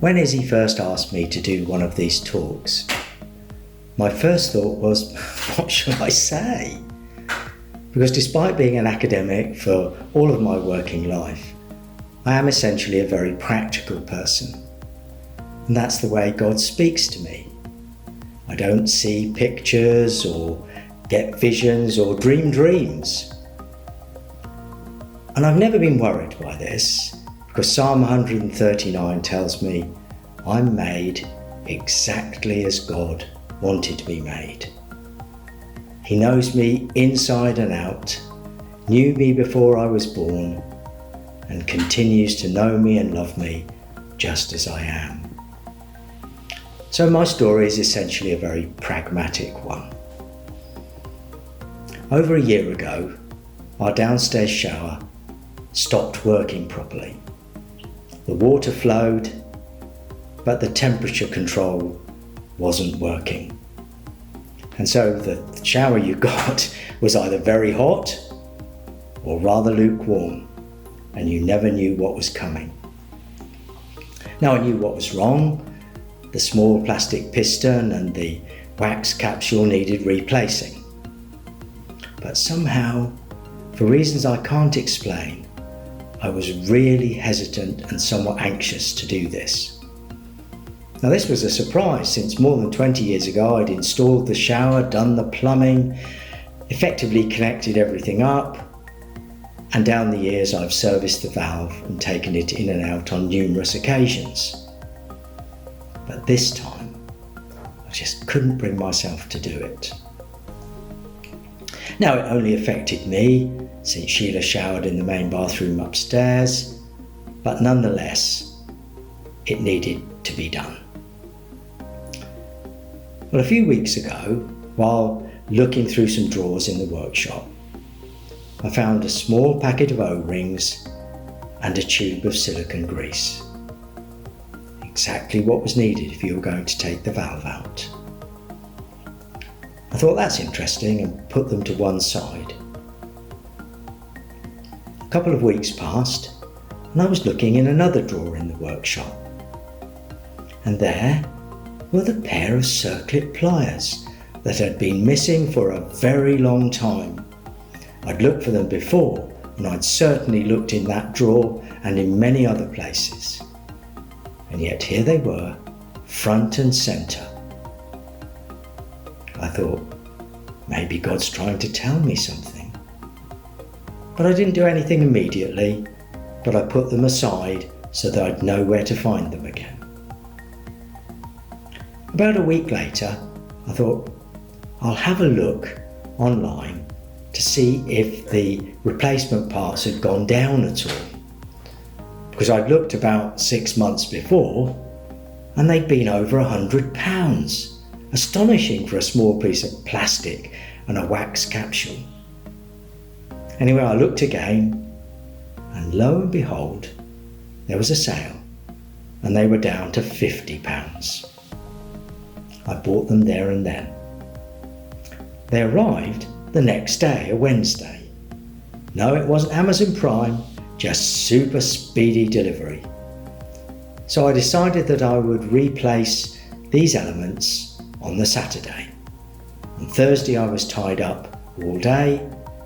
When Izzy first asked me to do one of these talks, my first thought was, what shall I say? Because despite being an academic for all of my working life, I am essentially a very practical person. And that's the way God speaks to me. I don't see pictures or get visions or dream dreams. And I've never been worried by this, because Psalm 139 tells me I'm made exactly as God wanted to be made. He knows me inside and out, knew me before I was born, and continues to know me and love me just as I am. So my story is essentially a very pragmatic one. Over a year ago, our downstairs shower stopped working properly. The water flowed, but the temperature control wasn't working. And so the shower you got was either very hot or rather lukewarm, and you never knew what was coming. Now I knew what was wrong. The small plastic piston and the wax capsule needed replacing. But somehow, for reasons I can't explain, I was really hesitant and somewhat anxious to do this. Now this was a surprise, since more than 20 years ago I'd installed the shower, done the plumbing, effectively connected everything up, and down the years I've serviced the valve and taken it in and out on numerous occasions. But this time, I just couldn't bring myself to do it. Now it only affected me, since Sheila showered in the main bathroom upstairs, but nonetheless, it needed to be done. Well, a few weeks ago, while looking through some drawers in the workshop, I found a small packet of O-rings and a tube of silicone grease. Exactly what was needed if you were going to take the valve out. I thought that's interesting and put them to one side. A couple of weeks passed and I was looking in another drawer in the workshop. And there were the pair of circlip pliers that had been missing for a very long time. I'd looked for them before, and I'd certainly looked in that drawer and in many other places. And yet here they were, front and centre. I thought, maybe God's trying to tell me something. But I didn't do anything immediately, but I put them aside so that I'd know where to find them again. About a week later, I thought, I'll have a look online to see if the replacement parts had gone down at all. Because I'd looked about 6 months before and they'd been over £100. Astonishing for a small piece of plastic and a wax capsule. Anyway, I looked again and lo and behold, there was a sale and they were down to £50. I bought them there and then. They arrived the next day, a Wednesday. No, it wasn't Amazon Prime, just super speedy delivery. So I decided that I would replace these elements on the Saturday. On Thursday I was tied up all day,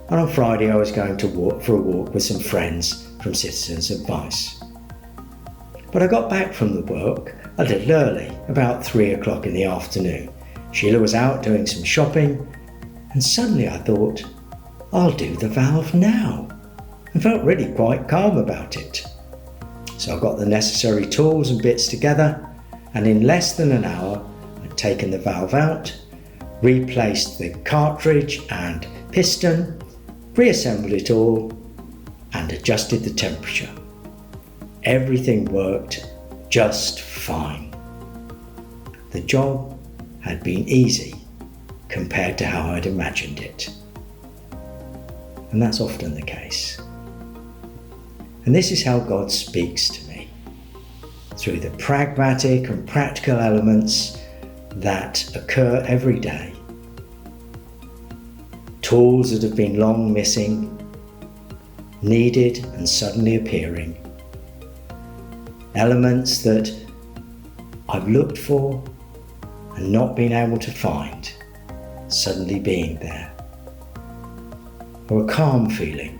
and on Friday I was going to walk for a walk with some friends from Citizens Advice. But I got back from the work a little early, about 3 o'clock in the afternoon. Sheila was out doing some shopping, and suddenly I thought, I'll do the valve now, and felt really quite calm about it. So I got the necessary tools and bits together, and in less than an hour I'd taken the valve out, replaced the cartridge and piston, reassembled it all, and adjusted the temperature. Everything worked just fine. The job had been easy compared to how I'd imagined it. And that's often the case. And this is how God speaks to me, through the pragmatic and practical elements that occur every day. Tools that have been long missing, needed and suddenly appearing. Elements that I've looked for and not been able to find suddenly being there. Or a calm feeling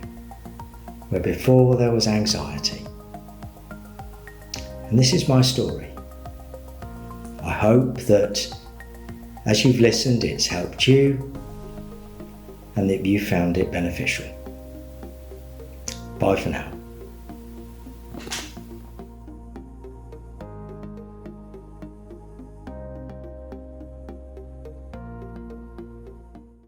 where before there was anxiety. And this is my story. I hope that as you've listened, it's helped you and that you found it beneficial. Bye for now.